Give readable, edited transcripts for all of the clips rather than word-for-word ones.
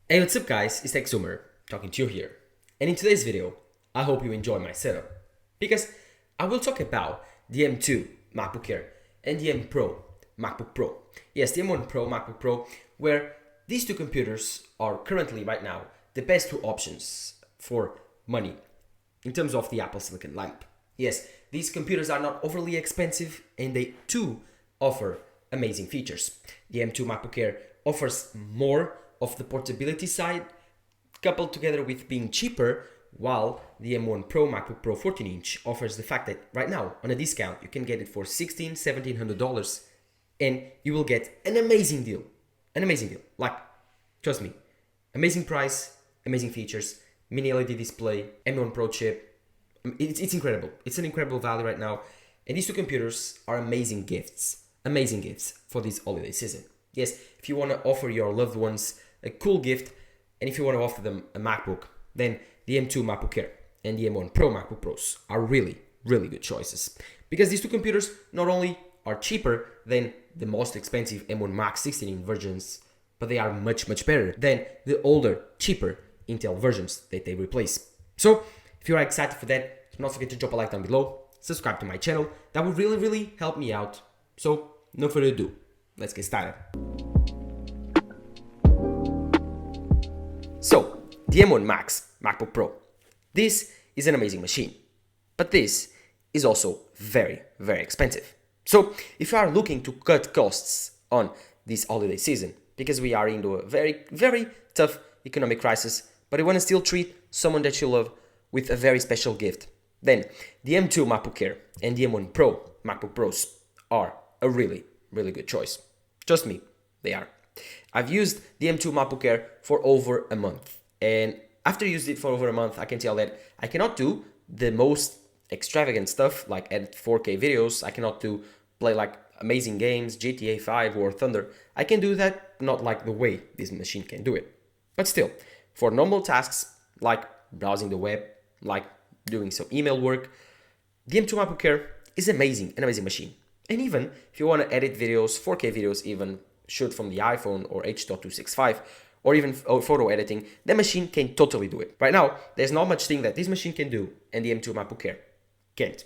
Hey, what's up guys, it's TechZoomer talking to you here. And in today's video, I hope you enjoy my setup because I will talk about the M2 MacBook Air and the M Pro MacBook Pro. Yes, the M1 Pro MacBook Pro, where these two computers are currently right now the best two options for money in terms of the Apple Silicon lineup. Yes, these computers are not overly expensive and they too offer amazing features. The M2 MacBook Air offers more of the portability side, coupled together with being cheaper, while the M1 Pro MacBook Pro 14-inch offers the fact that right now, on a discount, you can get it for $1,700 and you will get an amazing deal. An amazing deal. Like, trust me, amazing price, amazing features, mini LED display, M1 Pro chip. It's incredible. It's an incredible value right now. And these two computers are amazing gifts for this holiday season. Yes, if you want to offer your loved ones a cool gift, and if you want to offer them a MacBook, then the M2 MacBook Air and the M1 Pro MacBook Pros are really good choices. Because these two computers not only are cheaper than the most expensive M1 Max 16-inch versions, but they are much better than the older, cheaper Intel versions that they replace. So, if you are excited for that, do not forget to drop a like down below, subscribe to my channel. That would really help me out. So, no further ado, let's get started. So, the M1 Max MacBook Pro. This is an amazing machine, but this is also very expensive. So, if you are looking to cut costs on this holiday season, because we are into a very tough economic crisis, but you want to still treat someone that you love with a very special gift, then the M2 MacBook Air and the M1 Pro MacBook Pros are a really good choice. Trust me, they are. I've used the M2 MacBook Air for over a month, and after using it for over a month, I can tell that I cannot do the most extravagant stuff like edit 4K videos. I cannot play like amazing games, GTA 5 or Thunder. I can do that, not like the way this machine can do it. But still, for normal tasks like browsing the web, like doing some email work, the M2 MacBook Air is an amazing machine. And even if you want to edit videos, 4K videos even, shoot from the iPhone or H.265, or even photo editing, the machine can totally do it. Right now, there's not much thing that this machine can do and the M2 MacBook Air can't.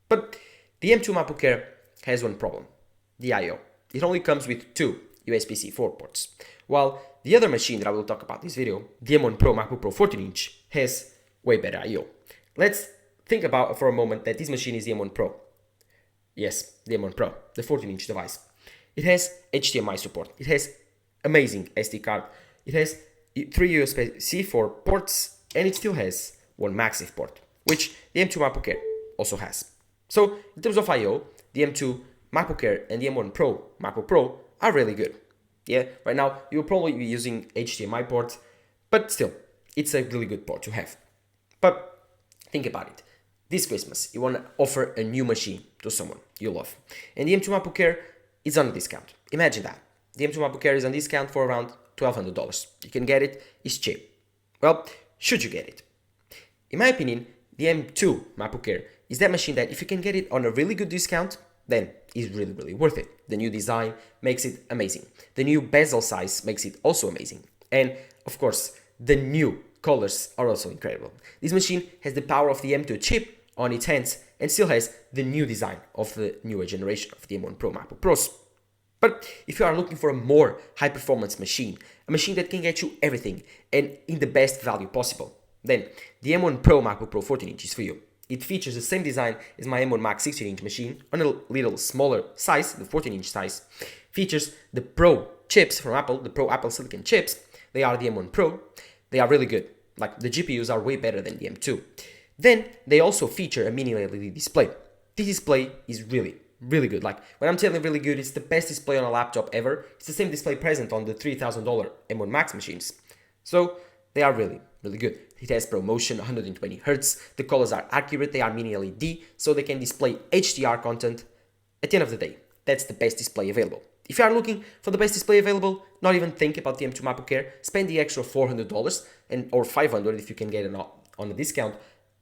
But the M2 MacBook Air has one problem, the I.O. It only comes with two USB-C 4 ports, while the other machine that I will talk about in this video, the M1 Pro MacBook Pro 14-inch, has way better I.O. Let's think about for a moment that this machine is the M1 Pro. Yes, the M1 Pro, the 14-inch device. It has HDMI support. It has amazing SD card. It has 3 USB-C 4 ports, and it still has one MagSafe port, which the M2 MacBook Air also has. So, in terms of I.O., the M2 MacBook Air and the M1 Pro MacBook Pro are really good. Yeah, right now you'll probably be using HDMI ports, but still, it's a really good port to have. But think about it. This Christmas, you want to offer a new machine to someone you love, and the M2 MacBook Air is on a discount. Imagine that. The M2 MacBook Air is on discount for around $1,200. You can get it, it's cheap. Well, should you get it? In my opinion, the M2 MacBook Air is that machine that if you can get it on a really good discount, then it's really worth it. The new design makes it amazing. The new bezel size makes it also amazing. And of course, the new colors are also incredible. This machine has the power of the M2 chip on its hands and still has the new design of the newer generation of the M1 Pro MacBook Pros. But if you are looking for a more high-performance machine, a machine that can get you everything and in the best value possible, then the M1 Pro MacBook Pro 14-inch is for you. It features the same design as my M1 Max 16-inch machine on a little smaller size, the 14-inch size. Features the Pro chips from Apple, the Pro Apple Silicon chips. They are the M1 Pro. They are really good. Like, the GPUs are way better than the M2. Then, they also feature a mini LED display. This display is really good. Like, when I'm telling really good, it's the best display on a laptop ever. It's the same display present on the $3,000 M1 Max machines. So, they are really good. It has ProMotion 120 Hz. The colors are accurate. They are mini LED, so they can display HDR content. At the end of the day, that's the best display available. If you are looking for the best display available, not even think about the M2 MacBook Air. Spend the extra $400 or $500 if you can get it on a discount,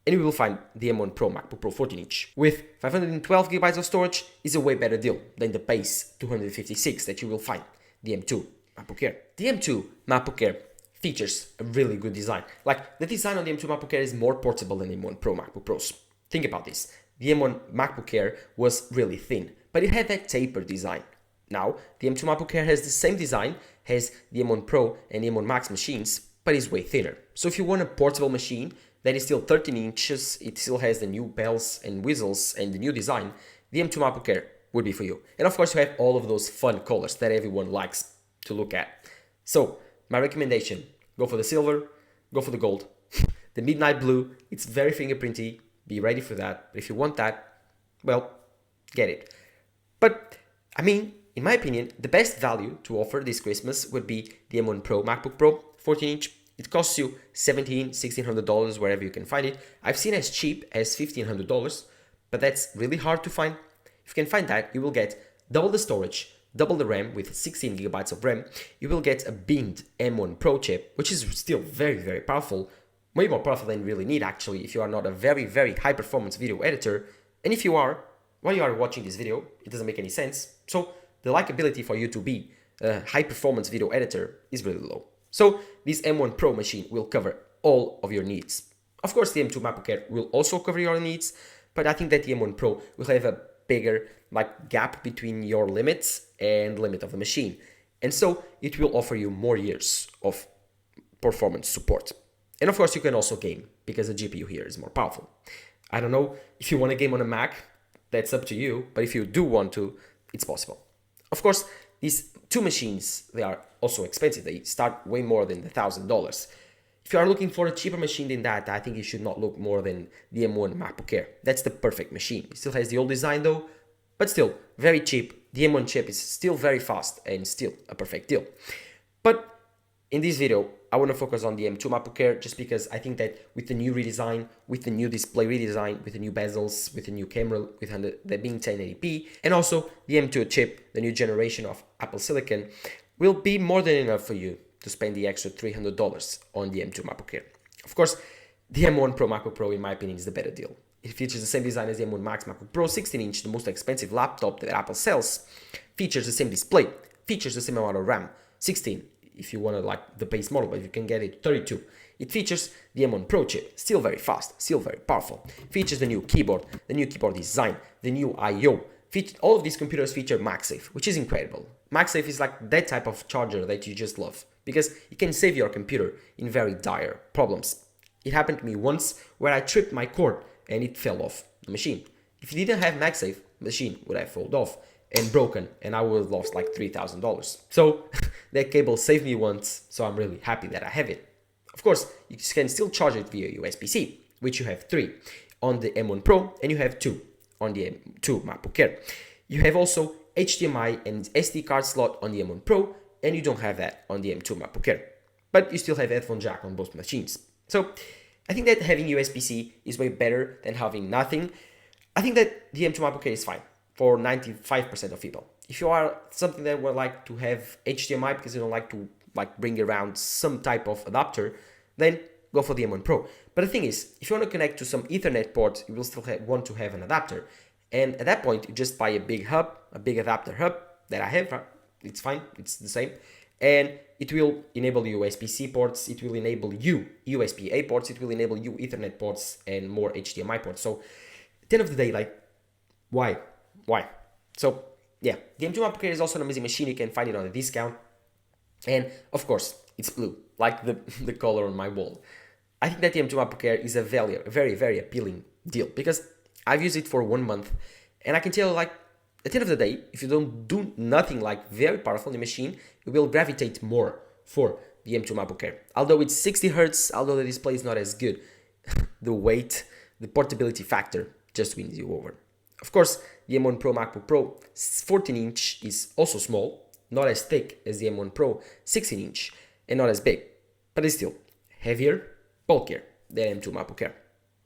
and you will find the M1 Pro MacBook Pro 14-inch. With 512 GB of storage is a way better deal than the base 256 that you will find the M2 MacBook Air. The M2 MacBook Air features a really good design. Like, the design on the M2 MacBook Air is more portable than the M1 Pro MacBook Pros. Think about this. The M1 MacBook Air was really thin, but it had that tapered design. Now, the M2 MacBook Air has the same design as the M1 Pro and the M1 Max machines, but is way thinner. So if you want a portable machine that is still 13 inches, it still has the new bells and whistles and the new design, the M2 MacBook Air would be for you. And of course, you have all of those fun colors that everyone likes to look at. So, my recommendation, go for the silver, go for the gold. The midnight blue, it's very fingerprinty, be ready for that. But if you want that, well, get it. But, I mean, in my opinion, the best value to offer this Christmas would be the M1 Pro MacBook Pro 14-inch. It costs you $1,700, $1,600 wherever you can find it. I've seen as cheap as $1,500, but that's really hard to find. If you can find that, you will get double the storage, double the RAM with 16 gigabytes of RAM. You will get a binned M1 Pro chip, which is still very, very powerful. Way more powerful than you really need, actually, if you are not a very, very high-performance video editor. And if you are, while you are watching this video, it doesn't make any sense. So the likability for you to be a high-performance video editor is really low. So this M1 Pro machine will cover all of your needs. Of course, the M2 MacBook Air will also cover your needs, but I think that the M1 Pro will have a bigger gap between your limits and limit of the machine. And so it will offer you more years of performance support. And of course, you can also game because the GPU here is more powerful. I don't know if you want to game on a Mac, that's up to you, but if you do want to, it's possible. Of course, these two machines, they are also expensive. They start way more than $1,000. If you are looking for a cheaper machine than that, I think you should not look more than the M1 MacBook Air. That's the perfect machine. It still has the old design though, but still very cheap. The M1 chip is still very fast and still a perfect deal. But in this video, I want to focus on the M2 MacBook Air just because I think that with the new redesign, with the new display redesign, with the new bezels, with the new camera, with the being 1080p, and also the M2 chip, the new generation of Apple Silicon, will be more than enough for you to spend the extra $300 on the M2 MacBook Air. Of course, the M1 Pro MacBook Pro, in my opinion, is the better deal. It features the same design as the M1 Max MacBook Pro 16-inch, the most expensive laptop that Apple sells, features the same display, features the same amount of RAM, 16 if you want to the base model, but you can get it 32. It features the M1 Pro chip, still very fast, still very powerful. Features the new keyboard design, the new I/O. All of these computers feature MagSafe, which is incredible. MagSafe is like that type of charger that you just love because it can save your computer in very dire problems. It happened to me once where I tripped my cord and it fell off the machine. If you didn't have MagSafe, the machine would have fallen off and broken, and I would have lost like $3,000. So that cable saved me once, so I'm really happy that I have it. Of course, you can still charge it via USB-C, which you have 3 on the M1 Pro, and you have 2 on the M2 MacBook Air. You have also HDMI and SD card slot on the M1 Pro, and you don't have that on the M2 MacBook Air. But you still have headphone jack on both machines. So I think that having USB-C is way better than having nothing. I think that the M2 MacBook Air is fine for 95% of people. If you are something that would like to have HDMI because you don't like to bring around some type of adapter, then go for the M1 Pro. But the thing is, if you want to connect to some Ethernet port, you will still want to have an adapter. And at that point, you just buy a big hub, a big adapter hub that I have. It's fine, it's the same. And it will enable USB-C ports, it will enable you USB-A ports, it will enable you Ethernet ports and more HDMI ports. So at the end of the day, why? So yeah, the M2 MacBook Air is also an amazing machine. You can find it on a discount. And of course, it's blue, like the color on my wall. I think that the M2 MacBook Air is a very, very appealing deal because I've used it for 1 month and I can tell at the end of the day, if you don't do nothing very powerful in the machine, you will gravitate more for the M2 MacBook Air. Although it's 60 Hz, although the display is not as good, the weight, the portability factor just wins you over. Of course, the M1 Pro MacBook Pro 14-inch is also small, not as thick as the M1 Pro 16-inch, and not as big, but it's still heavier, bulkier than M2 MacBook Air.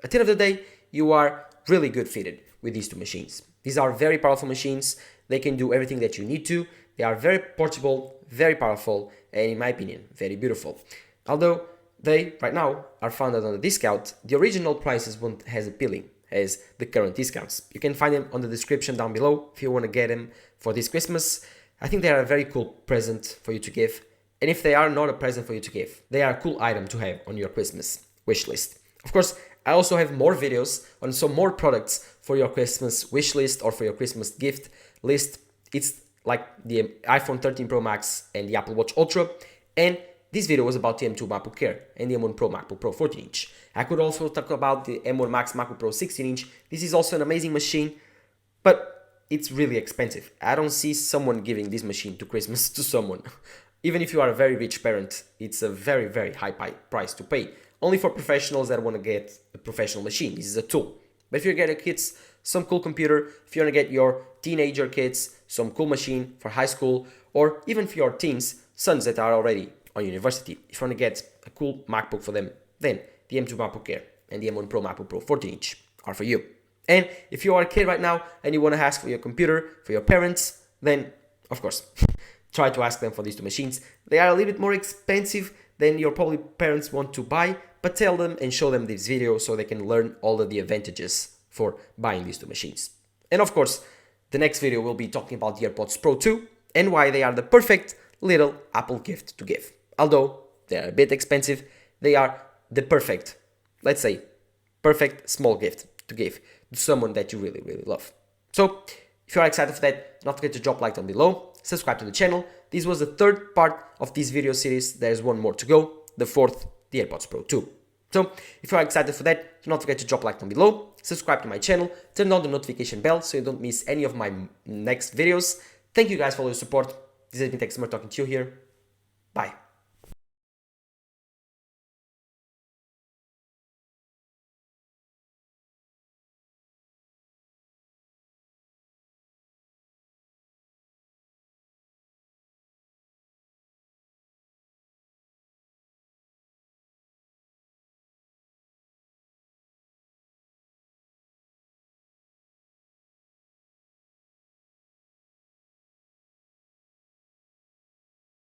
At the end of the day, you are really good fitted with these two machines. These are very powerful machines. They can do everything that you need to. They are very portable, very powerful, and in my opinion, very beautiful. Although they, right now, are found on a discount, the original prices weren't as appealing as the current discounts. You can find them on the description down below if you want to get them for this Christmas. I think they are a very cool present for you to give. And if they are not a present for you to give, they are a cool item to have on your Christmas wish list. Of course, I also have more videos on some more products for your Christmas wish list or for your Christmas gift list. It's like the iPhone 13 Pro Max and the Apple Watch Ultra. And this video was about the M2 MacBook Air and the M1 Pro MacBook Pro 14-inch. I could also talk about the M1 Max MacBook Pro 16-inch. This is also an amazing machine, but it's really expensive. I don't see someone giving this machine to Christmas to someone. Even if you are a very rich parent, it's a very, very high price to pay. Only for professionals that want to get a professional machine. This is a tool. But if you get your kids some cool computer, if you want to get your teenager kids some cool machine for high school, or even for your teens, sons that are already on university, if you want to get a cool MacBook for them, then the M2 MacBook Air and the M1 Pro MacBook Pro 14-inch are for you. And if you are a kid right now and you want to ask for your computer for your parents, then of course, try to ask them for these two machines. They are a little bit more expensive than your probably parents want to buy, but tell them and show them this video so they can learn all of the advantages for buying these two machines. And of course, the next video will be talking about the AirPods Pro 2 and why they are the perfect little Apple gift to give. Although they are a bit expensive, they are the perfect, let's say, perfect small gift to give to someone that you really, really love. So, if you are excited for that, don't forget to drop a like down below, subscribe to the channel. This was the third part of this video series. There's one more to go, the fourth, the AirPods Pro 2. So, if you are excited for that, don't forget to drop a like down below, subscribe to my channel, turn on the notification bell so you don't miss any of my next videos. Thank you guys for all your support. This has been Tech Smart talking to you here. Bye.